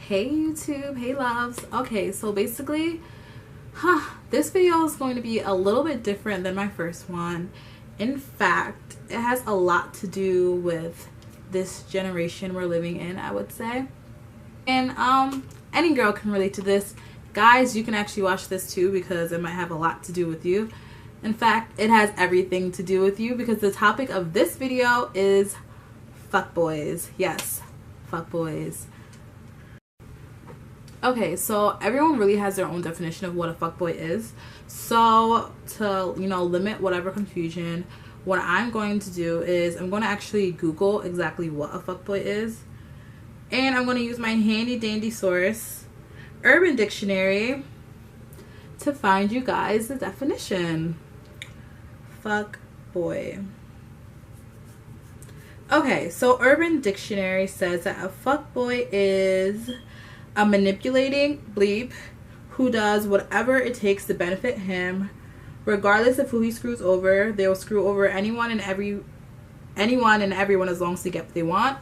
Hey YouTube, hey loves. Okay, so basically, this video is going to be a little bit different than my first one. In fact, it has a lot to do with this generation we're living in, I would say. And any girl can relate to this. Guys, you can actually watch this too because it might have a lot to do with you. In fact, it has everything to do with you because the topic of this video is fuckboys. Yes, fuckboys. Okay, so everyone really has their own definition of what a fuckboy is. So to, limit whatever confusion, what I'm going to do is I'm going to actually Google exactly what a fuckboy is. And I'm going to use my handy dandy source, Urban Dictionary, to find you guys the definition. Fuckboy. Okay, so Urban Dictionary says that a fuckboy is a manipulating bleep who does whatever it takes to benefit him, regardless of who he screws over. They will screw over anyone and everyone as long as they get what they want.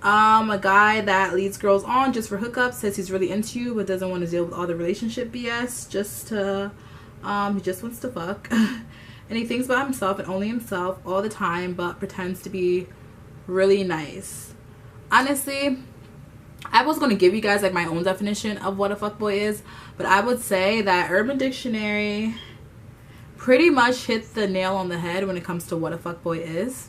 A guy that leads girls on just for hookups, says he's really into you but doesn't want to deal with all the relationship BS. He just wants to fuck. And he thinks about himself and only himself all the time, but pretends to be really nice. Honestly, I was going to give you guys like my own definition of what a fuckboy is, but I would say that Urban Dictionary pretty much hit the nail on the head when it comes to what a fuckboy is.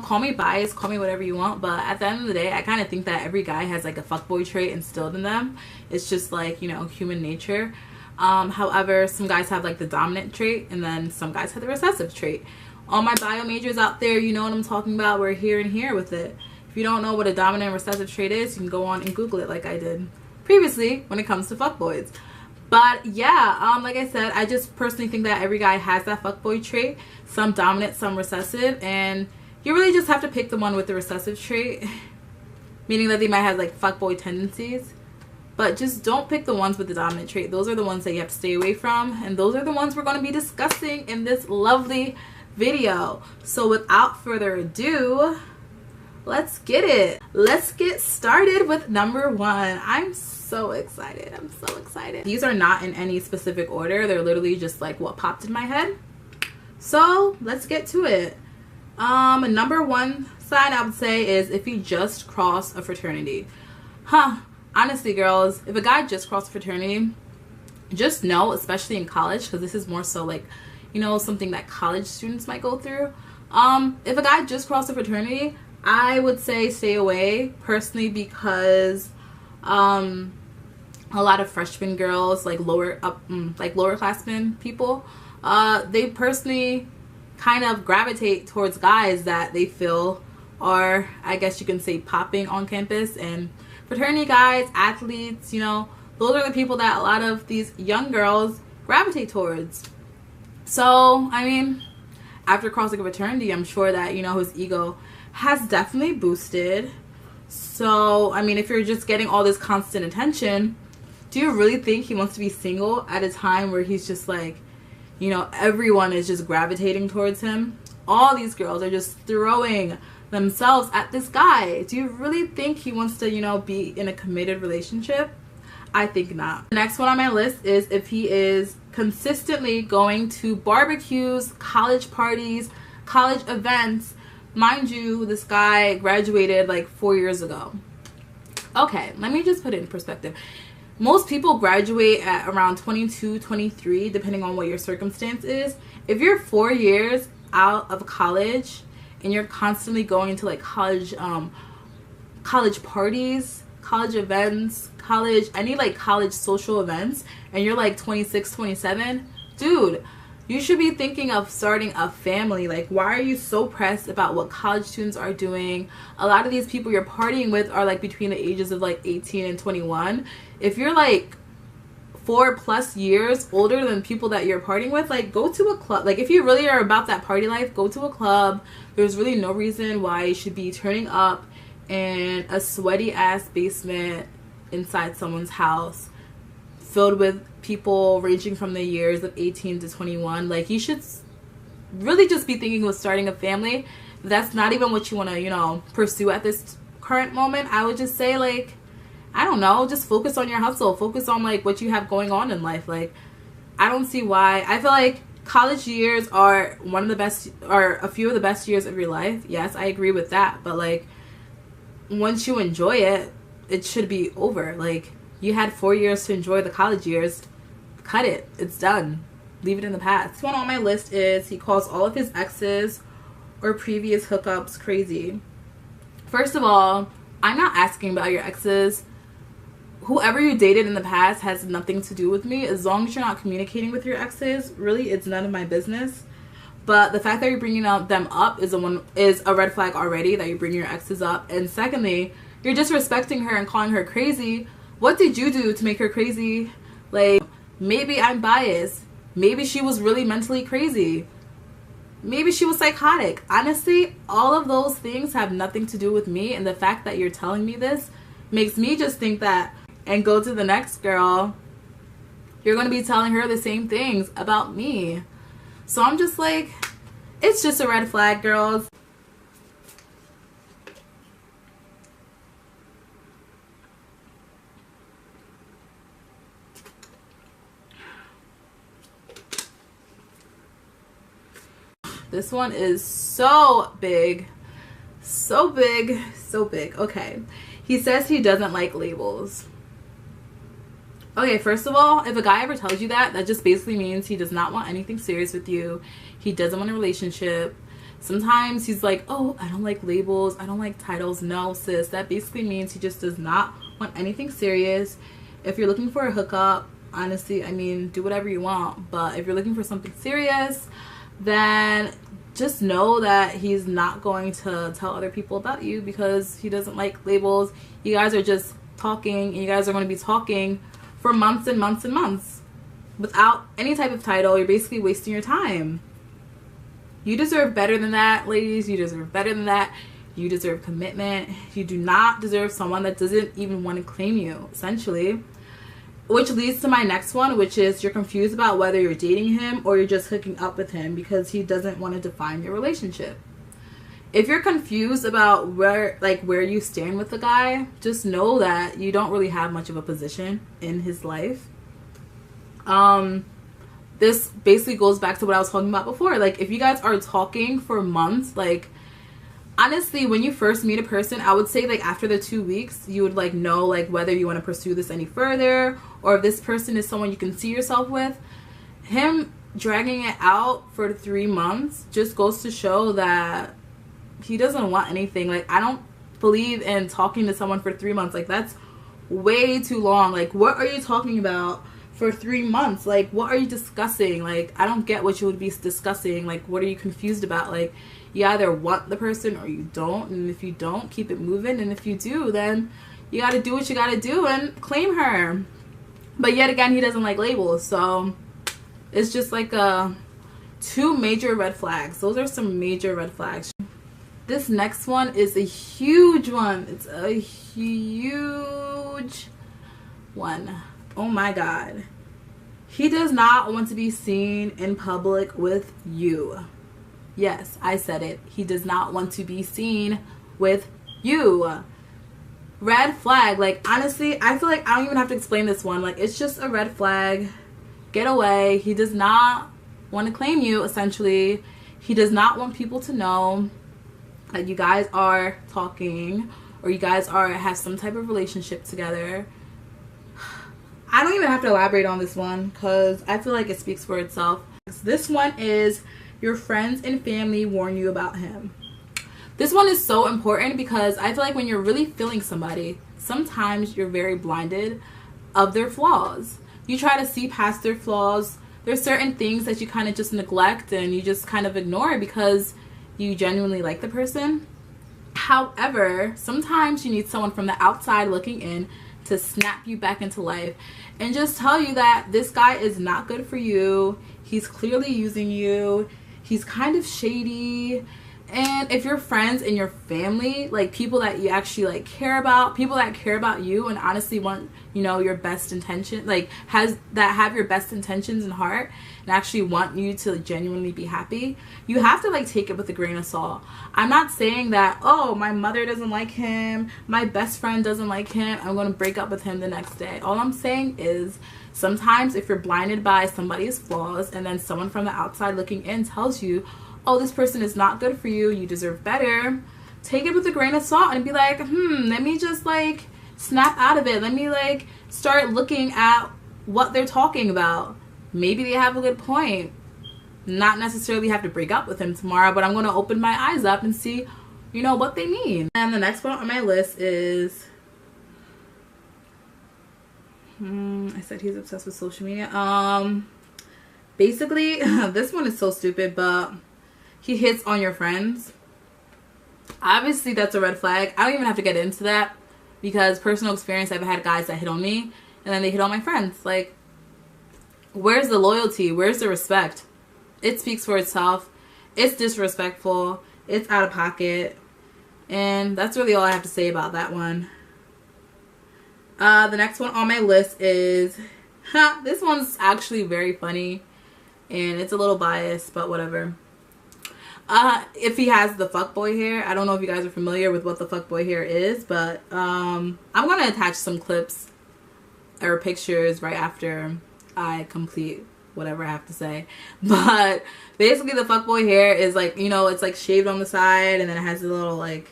Call me biased, call me whatever you want, but at the end of the day, I kind of think that every guy has like a fuckboy trait instilled in them. It's just like, human nature. However, some guys have like the dominant trait and then some guys have the recessive trait. All my bio majors out there, you know what I'm talking about. We're here and here with it. If you don't know what a dominant and recessive trait is, you can go on and Google it like I did previously when it comes to fuckboys. But yeah, like I said, I just personally think that every guy has that fuckboy trait. Some dominant, some recessive, and you really just have to pick the one with the recessive trait, meaning that they might have like fuckboy tendencies. But just don't pick the ones with the dominant trait. Those are the ones that you have to stay away from, and those are the ones we're going to be discussing in this lovely video. So without further ado, let's get it. Let's get started with number one. I'm so excited. I'm so excited. These are not in any specific order. They're literally just like what popped in my head. So let's get to it. Number one sign I would say is if you just cross a fraternity. Honestly, girls, if a guy just crossed a fraternity, just know, especially in college, because this is more so like, something that college students might go through. If a guy just crossed a fraternity, I would say stay away personally because a lot of freshman girls, like lower classmen people, they personally kind of gravitate towards guys that they feel are, I guess you can say, popping on campus. And fraternity guys, athletes, those are the people that a lot of these young girls gravitate towards. So I mean, after crossing a fraternity, I'm sure that his ego has definitely boosted. So I mean, if you're just getting all this constant attention, do you really think he wants to be single at a time where he's just like, everyone is just gravitating towards him? All these girls are just throwing themselves at this guy. Do you really think he wants to be in a committed relationship? I think not. The next one on my list is if he is consistently going to barbecues, college parties, college events. Mind you, this guy graduated like 4 years ago. Okay, let me just put it in perspective. Most people graduate at around 22, 23, depending on what your circumstance is. If you're 4 years out of college and you're constantly going to like college parties, college events, any like college social events, and you're like 26, 27, dude, you should be thinking of starting a family. Like, why are you so pressed about what college students are doing? A lot of these people you're partying with are like between the ages of like 18 and 21. If you're like 4+ years older than people that you're partying with, like, go to a club. Like, if you really are about that party life, go to a club. There's really no reason why you should be turning up in a sweaty ass basement inside someone's house filled with people ranging from the years of 18 to 21. Like, you should really just be thinking of starting a family. That's not even what you want to pursue at this current moment. I would just say, like, I don't know, just focus on your hustle. Focus on like what you have going on in life. Like, I don't see why. I feel like college years are one of the best, or a few of the best years of your life. Yes, I agree with that. But like, once you enjoy it, it should be over. Like, you had 4 years to enjoy the college years. Cut it. It's done. Leave it in the past. This one on my list is he calls all of his exes or previous hookups crazy. First of all, I'm not asking about your exes. Whoever you dated in the past has nothing to do with me. As long as you're not communicating with your exes, really, it's none of my business. But the fact that you're bringing them up is a red flag already, that you're bringing your exes up. And secondly, you're disrespecting her and calling her crazy. What did you do to make her crazy? Like, maybe I'm biased. Maybe she was really mentally crazy. Maybe she was psychotic. Honestly, all of those things have nothing to do with me. And the fact that you're telling me this makes me just think that, and go to the next girl, you're going to be telling her the same things about me. So I'm just like, it's just a red flag, girls. This one is so big. So big. So big. Okay. He says he doesn't like labels. Okay, first of all, if a guy ever tells you that, that just basically means he does not want anything serious with you. He doesn't want a relationship. Sometimes he's like, oh, I don't like labels. I don't like titles. No, sis. That basically means he just does not want anything serious. If you're looking for a hookup, honestly, I mean, do whatever you want. But if you're looking for something serious, then just know that he's not going to tell other people about you because he doesn't like labels. You guys are just talking, and you guys are going to be talking for months and months and months without any type of title. You're basically wasting your time. You deserve better than that, ladies. You deserve better than that. You deserve commitment. You do not deserve someone that doesn't even want to claim you, essentially. Which leads to my next one, which is you're confused about whether you're dating him or you're just hooking up with him because he doesn't want to define your relationship. If you're confused about where you stand with the guy, just know that you don't really have much of a position in his life. This basically goes back to what I was talking about before. Like, if you guys are talking for months, like, honestly, when you first meet a person, I would say, like, after the 2 weeks, you would, like, know, like, whether you want to pursue this any further or if this person is someone you can see yourself with. Him dragging it out for 3 months just goes to show that he doesn't want anything. Like, I don't believe in talking to someone for 3 months. Like, that's way too long. Like, what are you talking about for 3 months? Like, what are you discussing? Like, I don't get what you would be discussing. Like, what are you confused about? Like, you either want the person or you don't, and if you don't, keep it moving, and if you do, then you gotta do what you gotta do and claim her. But yet again, he doesn't like labels, so it's just like 2 major red flags. Those are some major red flags. This next one is a huge one. It's a huge one. Oh my god. He does not want to be seen in public with you. Yes, I said it. He does not want to be seen with you. Red flag. Like, honestly, I feel like I don't even have to explain this one. Like, it's just a red flag. Get away. He does not want to claim you, essentially. He does not want people to know that you guys are talking or you guys have some type of relationship together. I don't even have to elaborate on this one because I feel like it speaks for itself. This one is your friends and family warn you about him. This one is so important because I feel like when you're really feeling somebody, sometimes you're very blinded of their flaws. You try to see past their flaws. There's certain things that you kind of just neglect and you just kind of ignore because you genuinely like the person. However, sometimes you need someone from the outside looking in to snap you back into life and just tell you that this guy is not good for you. He's clearly using you. He's kind of shady. And if your friends and your family, like people that you actually like care about, people that care about you and honestly want, you know, your best intention, like have your best intentions in heart and actually want you to genuinely be happy, you have to like take it with a grain of salt. I'm not saying that, oh, my mother doesn't like him, my best friend doesn't like him, I'm going to break up with him the next day. All I'm saying is sometimes if you're blinded by somebody's flaws and then someone from the outside looking in tells you, oh, this person is not good for you, you deserve better, take it with a grain of salt and be like, let me just like snap out of it. Let me like start looking at what they're talking about. Maybe they have a good point. Not necessarily have to break up with him tomorrow, but I'm going to open my eyes up and see, you know, what they mean. And the next one on my list is, I said he's obsessed with social media. Basically, this one is so stupid, but he hits on your friends. Obviously, that's a red flag. I don't even have to get into that because personal experience, I've had guys that hit on me and then they hit on my friends. Like, where's the loyalty? Where's the respect? It speaks for itself. It's disrespectful. It's out of pocket. And that's really all I have to say about that one. The next one on my list is, this one's actually very funny and it's a little biased, but whatever. If he has the fuckboy hair, I don't know if you guys are familiar with what the fuckboy hair is, but I'm gonna attach some clips or pictures right after I complete whatever I have to say. But basically the fuckboy hair is like, you know, it's like shaved on the side and then it has a little like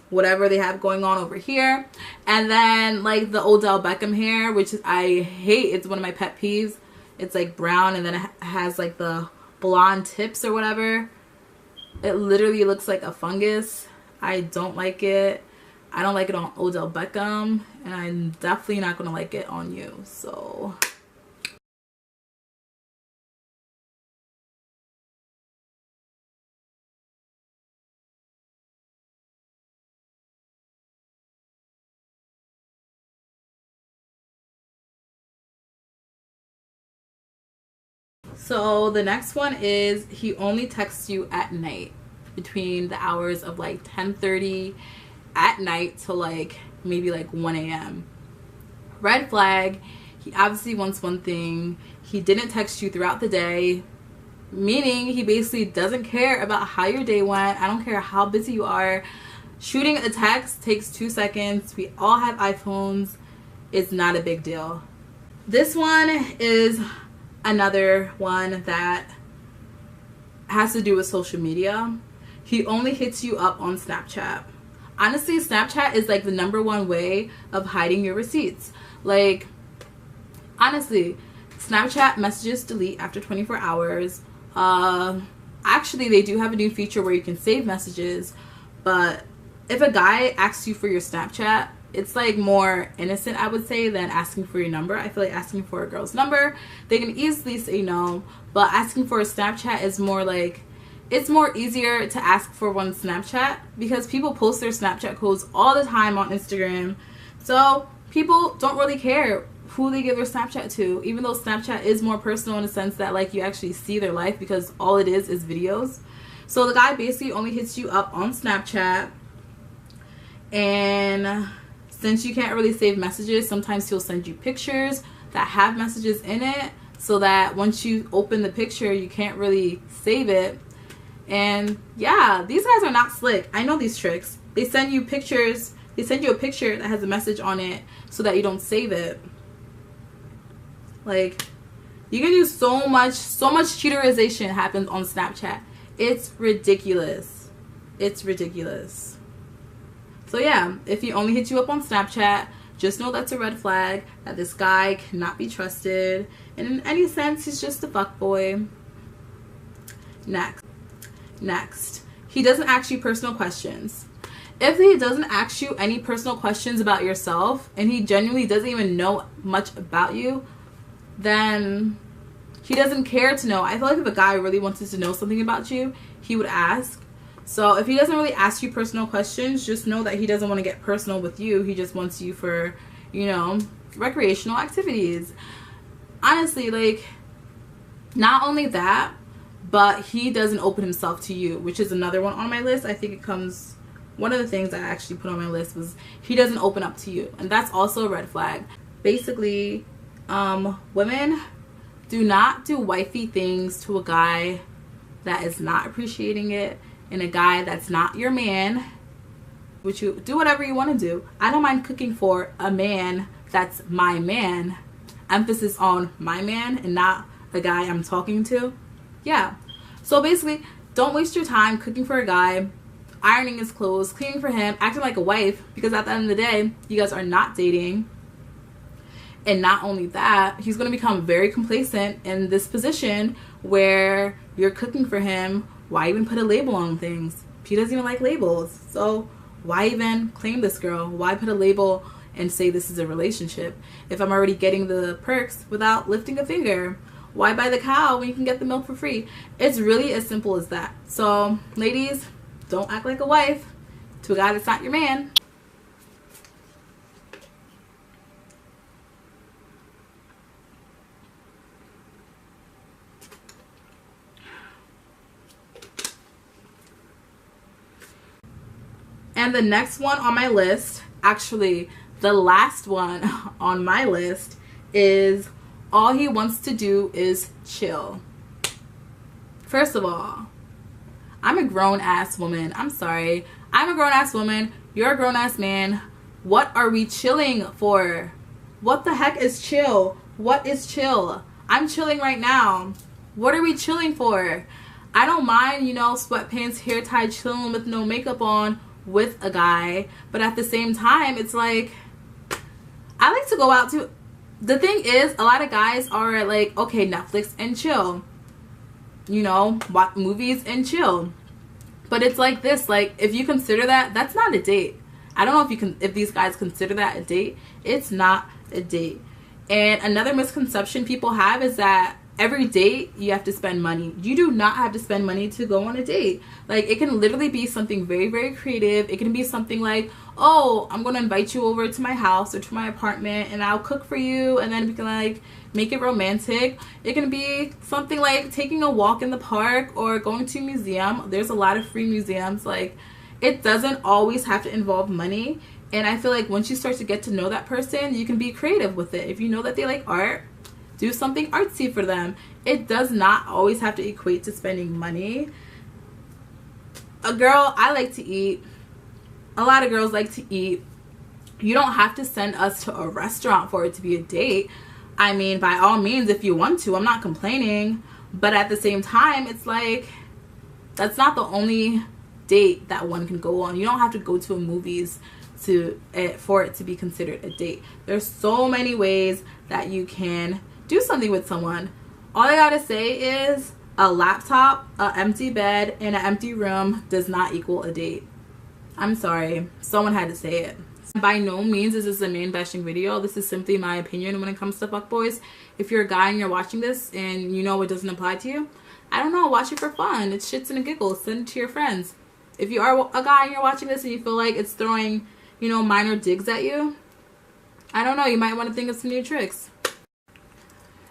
whatever they have going on over here, and then like the Odell Beckham hair, which is, I hate, it's one of my pet peeves. It's like brown and then it has like the blonde tips or whatever. It literally looks like a fungus. I don't like it. I don't like it on Odell Beckham, and I'm definitely not going to like it on you. So the next one is he only texts you at night between the hours of like 10:30 at night to like maybe like 1 a.m. Red flag. He obviously wants one thing. He didn't text you throughout the day, meaning he basically doesn't care about how your day went. I don't care how busy you are. Shooting a text takes 2 seconds. We all have iPhones. It's not a big deal. This one is another one that has to do with social media. He only hits you up on Snapchat. Honestly, Snapchat is like the #1 way of hiding your receipts. Like, honestly, Snapchat messages delete after 24 hours. Actually, they do have a new feature where you can save messages, but if a guy asks you for your Snapchat, it's like more innocent, I would say, than asking for your number. I feel like asking for a girl's number, they can easily say no, but asking for a Snapchat is more like, it's more easier to ask for one Snapchat because people post their Snapchat codes all the time on Instagram. So people don't really care who they give their Snapchat to, even though Snapchat is more personal in the sense that like you actually see their life because all it is videos. So the guy basically only hits you up on Snapchat, and since you can't really save messages, sometimes he'll send you pictures that have messages in it so that once you open the picture, you can't really save it. And yeah, these guys are not slick. I know these tricks. They send you pictures. They send you a picture that has a message on it so that you don't save it. Like, you can do so much cheaterization happens on Snapchat. It's ridiculous. It's ridiculous. So yeah, if he only hits you up on Snapchat, just know that's a red flag, that this guy cannot be trusted, and in any sense, he's just a fuckboy. Next, he doesn't ask you personal questions. If he doesn't ask you any personal questions about yourself, and he genuinely doesn't even know much about you, then he doesn't care to know. I feel like if a guy really wanted to know something about you, he would ask. So if he doesn't really ask you personal questions, just know that he doesn't want to get personal with you. He just wants you for, you know, recreational activities. Honestly, like, not only that, but he doesn't open himself to you, which is another one on my list. I think it comes, one of the things I actually put on my list was he doesn't open up to you, and that's also a red flag. Basically, women, do not do wifey things to a guy that is not appreciating it, and a guy that's not your man. Which you do whatever you want to do. I don't mind cooking for a man that's my man. Emphasis on my man and not the guy I'm talking to. Yeah. So basically, don't waste your time cooking for a guy, ironing his clothes, cleaning for him, acting like a wife, because at the end of the day, you guys are not dating. And not only that, he's going to become very complacent in this position where you're cooking for him. Why even put a label on things? He doesn't even like labels. So why even claim this girl? Why put a label and say this is a relationship if I'm already getting the perks without lifting a finger? Why buy the cow when you can get the milk for free? It's really as simple as that. So ladies, don't act like a wife to a guy that's not your man. And the next one on my list, actually the last one on my list, is all he wants to do is chill. First of all, I'm a grown-ass woman. I'm sorry. I'm a grown-ass woman. You're a grown-ass man. What are we chilling for? What the heck is chill? What is chill? I'm chilling right now. What are we chilling for? I don't mind, you know, sweatpants, hair tied, chilling with no makeup on with a guy, but at the same time, it's like, I like to go out to, the thing is, a lot of guys are like, okay, Netflix and chill, you know, watch movies and chill, but it's like this, like, if you consider that, that's not a date. I don't know if you can, if these guys consider that a date. It's not a date. And another misconception people have is that every date you have to spend money. You do not have to spend money to go on a date. Like, it can literally be something very, very creative. It can be something like, oh, I'm going to invite you over to my house or to my apartment and I'll cook for you, and then we can like make it romantic. It can be something like taking a walk in the park or going to a museum. There's a lot of free museums. Like, it doesn't always have to involve money. And I feel like once you start to get to know that person, you can be creative with it. If you know that they like art, do something artsy for them. It does not always have to equate to spending money. A girl, I like to eat. A lot of girls like to eat. You don't have to send us to a restaurant for it to be a date. I mean, by all means, if you want to, I'm not complaining. But at the same time, it's like, that's not the only date that one can go on. You don't have to go to a movies for it to be considered a date. There's so many ways that you can do something with someone. All I gotta say is a laptop, an empty bed, and an empty room does not equal a date. I'm sorry, someone had to say it. By no means is this a man bashing video. This is simply my opinion when it comes to fuckboys. If you're a guy and you're watching this and you know it doesn't apply to you, I don't know, watch it for fun. It's shits and a giggles. Send it to your friends. If you are a guy and you're watching this and you feel like it's throwing, you know, minor digs at you, I don't know, you might want to think of some new tricks.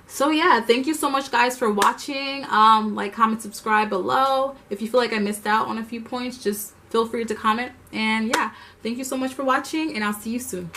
So yeah, thank you so much guys for watching. Like, comment, subscribe below. If you feel like I missed out on a few points, just feel free to comment. And yeah, thank you so much for watching, and I'll see you soon.